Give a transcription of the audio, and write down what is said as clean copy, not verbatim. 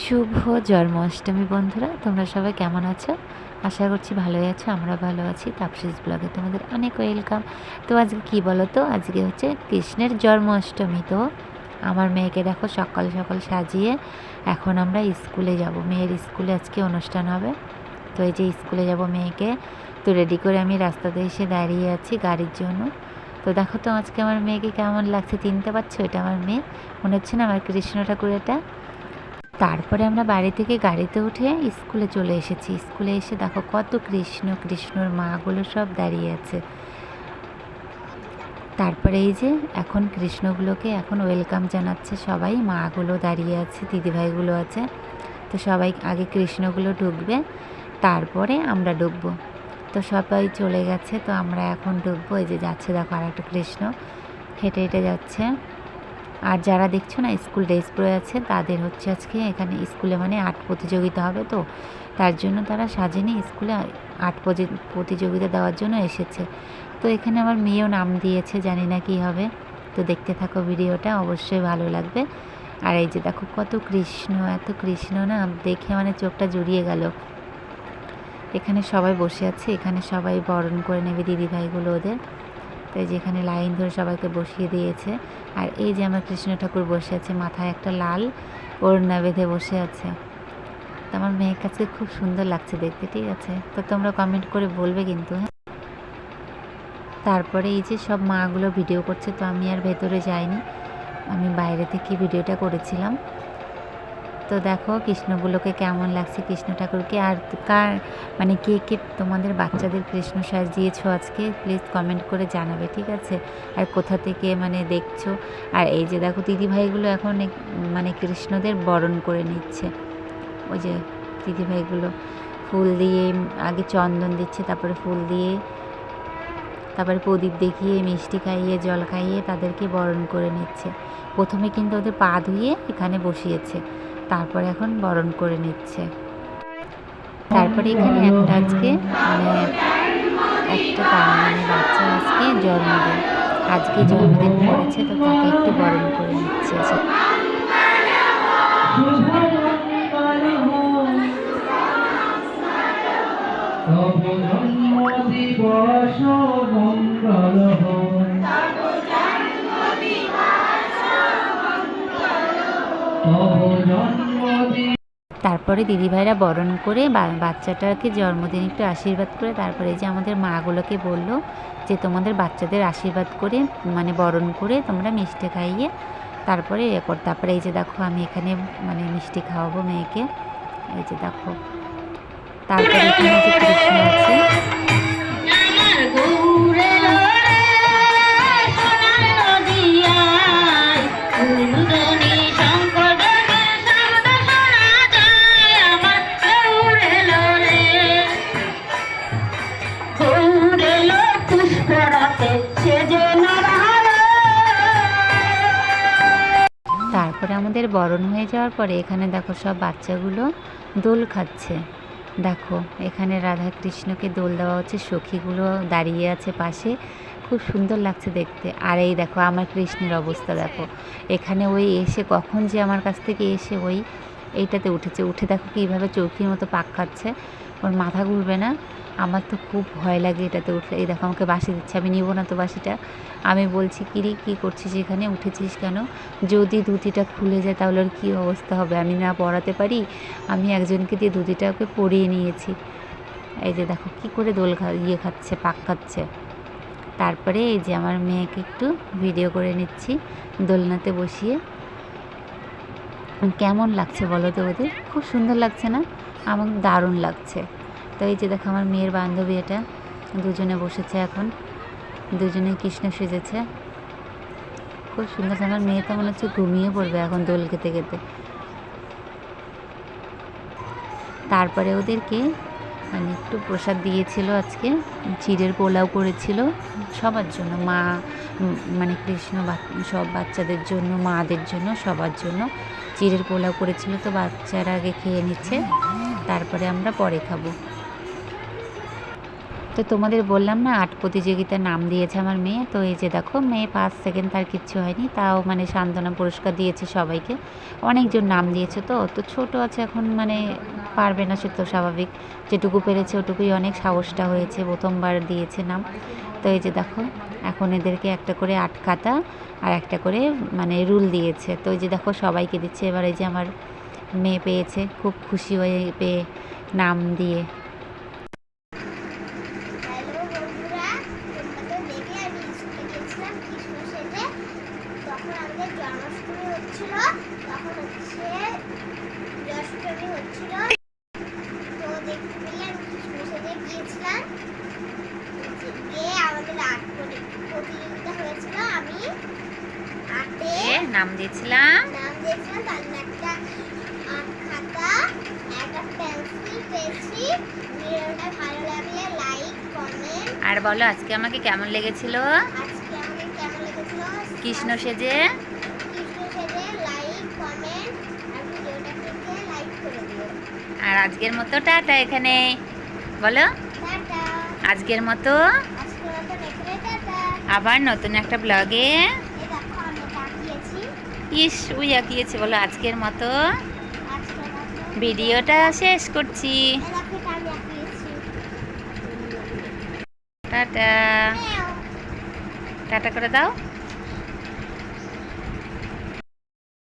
শুভ জন্মাষ্টমী বন্ধুরা, তোমরা সবাই কেমন আছো? আশা করছি ভালোই আছো। আমরা ভালো আছি। তাপসিস ব্লগে তোমাদের অনেক ওয়েলকাম। তো আজকে কি বলো তো, আজকে হচ্ছে কৃষ্ণের জন্মাষ্টমী। তো আমার মেয়েকে দেখো সকাল সকাল সাজিয়ে এখন আমরা স্কুলে যাব। মেয়ের স্কুলে আজকে অনুষ্ঠান হবে। তো এই যে স্কুলে যাব মেয়েকে, তো রেডি করে আমি রাস্তাতে এসে দাঁড়িয়ে আছি গাড়ির জন্য। তো দেখো তো আজকে আমার মেয়েকে কেমন লাগছে, চিনতে পারছো? এটা আমার মেয়ে, মনে হচ্ছে না আমার কৃষ্ণ ঠাকুর এটা? তারপরে আমরা বাড়ি থেকে গাড়িতে উঠে স্কুলে চলে এসেছি। স্কুলে এসে দেখো কত কৃষ্ণর মাগুলো সব দাঁড়িয়ে আছে। তারপরে এই যে এখন কৃষ্ণগুলোকে এখন ওয়েলকাম জানাচ্ছে সবাই। মাগুলো দাঁড়িয়ে আছে, দিদিভাইগুলো আছে। তো সবাই আগে কৃষ্ণগুলো ঢুকবে, তারপরে আমরা ঢুকবো। তো সবাই চলে গেছে, তো আমরা এখন ঢুকবো। এই যে যাচ্ছে দেখো আর একটা কৃষ্ণ হেঁটে হেঁটে যাচ্ছে। আর যারা দেখছো না স্কুল ড্রেস পরে আছে, তাদের হচ্ছে আজকে এখানে স্কুলে মানে আর্ট প্রতিযোগিতা হবে, তো তার জন্য তারা সাজেনি স্কুলে আর্ট প্রতিযোগিতা দেওয়ার জন্য এসেছে। তো এখানে আমার মেয়েও নাম দিয়েছে, জানি না কী হবে। তো দেখতে থাকো ভিডিওটা, অবশ্যই ভালো লাগবে। আর এই যে দেখো কত কৃষ্ণ, এত কৃষ্ণ না দেখে মানে চোখটা জুড়িয়ে গেল। এখানে সবাই বসে আছে, এখানে সবাই বরণ করে নেবে দিদিভাইগুলো ওদের। তাই যেখানে লাইন ধরে সবাইকে বসিয়ে দিয়েছে। আর এই যে আমার কৃষ্ণ ঠাকুর বসে আছে, মাথায় একটা লাল ওড়না বেঁধে বসে আছে। তো আমার মেয়ের কাছে খুব সুন্দর লাগছে দেখতে, ঠিক আছে? তো তোমরা কমেন্ট করে বলবে কিন্তু, হ্যাঁ। তারপরে এই যে সব মাগুলো ভিডিও করছে, তো আমি আর ভেতরে যাইনি, আমি বাইরে থেকে ভিডিওটা করেছিলাম। তো দেখো কৃষ্ণগুলোকে কেমন লাগছে, কৃষ্ণ ঠাকুরকে। আর কার মানে কে কে তোমাদের বাচ্চাদের কৃষ্ণ সাজিয়েছো আজকে, প্লিজ কমেন্ট করে জানাবে, ঠিক আছে? আর কোথা থেকে মানে দেখছো। আর এই যে দেখো দিদিভাইগুলো এখন মানে কৃষ্ণদের বরণ করে নিচ্ছে। ওই যে দিদিভাইগুলো ফুল দিয়ে আগে চন্দন দিচ্ছে, তারপরে ফুল দিয়ে, তারপরে প্রদীপ দেখিয়ে, মিষ্টি খাইয়ে, জল খাইয়ে তাদেরকে বরণ করে নিচ্ছে। প্রথমে কিন্তু ওদের পা ধুয়ে এখানে বসিয়েছে, তারপরে এখন বরণ করে নিচ্ছে। তারপরে এখানে একটা আজকে মানে একটা মানে বাচ্চা আজকে জন্মদিন, আজকে জন্মদিন করেছে, তো তাকে একটু বরণ করে নিচ্ছে। তারপরে দিদিভাইরা বরণ করে বাচ্চাটাকে জন্মদিন একটু আশীর্বাদ করে, তারপরে যে আমাদের মাগুলোকে বললো যে তোমাদের বাচ্চাদের আশীর্বাদ করে মানে বরণ করে তোমরা মিষ্টি খাইয়ে তারপরে তারপরে এই যে দেখো আমি এখানে মানে মিষ্টি খাওয়াবো মেয়েকে। এই যে দেখো, তারপরে এখানে যে কৃষ্ণ আছে, তারপরে আমাদের বরণ হয়ে যাওয়ার পরে এখানে দেখো সব বাচ্চাগুলো দোল খাচ্ছে। দেখো এখানে রাধা কৃষ্ণকে দোল দেওয়া হচ্ছে, সখীগুলো দাঁড়িয়ে আছে পাশে, খুব সুন্দর লাগছে দেখতে। আর এই দেখো আমার কৃষ্ণের অবস্থা দেখো, এখানে ওই এসে কখন যে আমার কাছ থেকে এসে ওই এইটাতে উঠেছে, উঠে দেখো কীভাবে চৌকির মতো পাক খাচ্ছে, ওর মাথা ঘুরবে না। আমার তো খুব ভয় লাগে এটাতে উঠলে। এই দেখো আমাকে বাসি দিচ্ছে, আমি নিব না তো বাসিটা। আমি বলছি কিরে কী করছিস এখানে, উঠেছিস কেন? যদি ধুতিটা খুলে যায় তাহলে ওর কী অবস্থা হবে, আমি না পড়াতে পারি। আমি একজনকে দিয়ে ধুতিটা ওকে পরিয়ে নিয়েছি। এই যে দেখো কী করে দোল খাচ্ছে, পাক খাচ্ছে। তারপরে এই যে আমার মেয়েকে একটু ভিডিও করে নিচ্ছি দোলনাতে বসিয়ে। কেমন লাগছে বলো তো ওদের? খুব সুন্দর লাগছে না? আমার দারুণ লাগছে। তো এই যে দেখো আমার মেয়ের বান্ধবী, এটা দুজনে বসেছে এখন, দুজনে কৃষ্ণ সেজেছে, খুব সুন্দর। আমার মেয়ে তো মনে হচ্ছে ঘুমিয়ে পড়বে এখন দোল খেতে খেতে। তারপরে ওদেরকে মানে একটু প্রসাদ দিয়েছিল আজকে, চিড়ের পোলাও করেছিল সবার জন্য, মা মানে কৃষ্ণ সব বাচ্চাদের জন্য, মাদের জন্য, সবার জন্য চিড়ের পোলাও করেছিল। তো বাচ্চারা আগে খেয়ে নিচ্ছে, তারপরে আমরা পরে খাবো। তো তোমাদের বললাম না আর্ট প্রতিযোগিতার নাম দিয়েছে আমার মেয়ে। তো এই যে দেখো মেয়ে ফার্স্ট সেকেন্ড তার কিচ্ছু হয়নি, তাও মানে সান্ত্বনা পুরস্কার দিয়েছে সবাইকে। অনেকজন নাম দিয়েছে, তো তো ছোটো আছে এখন, মানে পারবে না, সে তো স্বাভাবিক। যেটুকু পেরেছে ওটুকুই অনেক, সাহসটা হয়েছে, প্রথমবার দিয়েছে নাম। তো এই যে দেখো এখন এদেরকে একটা করে আর্ট খাতা আর একটা করে মানে রুল দিয়েছে। তো এই যে দেখো সবাইকে দিচ্ছে। এবার এই যে আমার মেয়ে পেয়েছে, খুব খুশি হয়ে পেয়ে নাম দিয়ে। হ্যালো বন্ধুরা, তোমরা তো দেখে আমি স্কুলে গেছিলাম কৃষ্ণ সেজে। তখন আমাদের জন্মাষ্টমী হচ্ছিল, তখন হচ্ছে অষ্টমী হচ্ছিল। তো দেখতে পেলে আমি কৃষ্ণ সেজে গিয়েছিলাম, গিয়ে আমাদের আর্ট প্রতিযোগিতা হয়েছিল। আমি আর্টে নাম দিয়েছিলাম। তার একটা আর্ট খাতা, একটা পেন্সিল পেয়েছি। ভিডিওটা ভালো লাগলে লাইক কমেন্ট। আর বলো আজকে আমাকে কেমন লেগেছিল আজকে আমাকে কেমন লেগেছিল কৃষ্ণ সেজে? লাইক কমেন্ট আর ভিডিওটাকে লাইক করে দিও। আর আজকের মতো টাটা এখানে বলো। টাটা। আজকের মতো আজকের মতো এখানে টাটা। আবার নতুন একটা ব্লগে। এই দেখো আমি তাকিয়েছি। ইস উই আঁকিয়েছে। বলো আজকের মতো আজকের মতো ভিডিওটা শেষ করছি। এই দেখো এটা আমি আঁকিয়েছি। টাটা। টাটা করে দাও।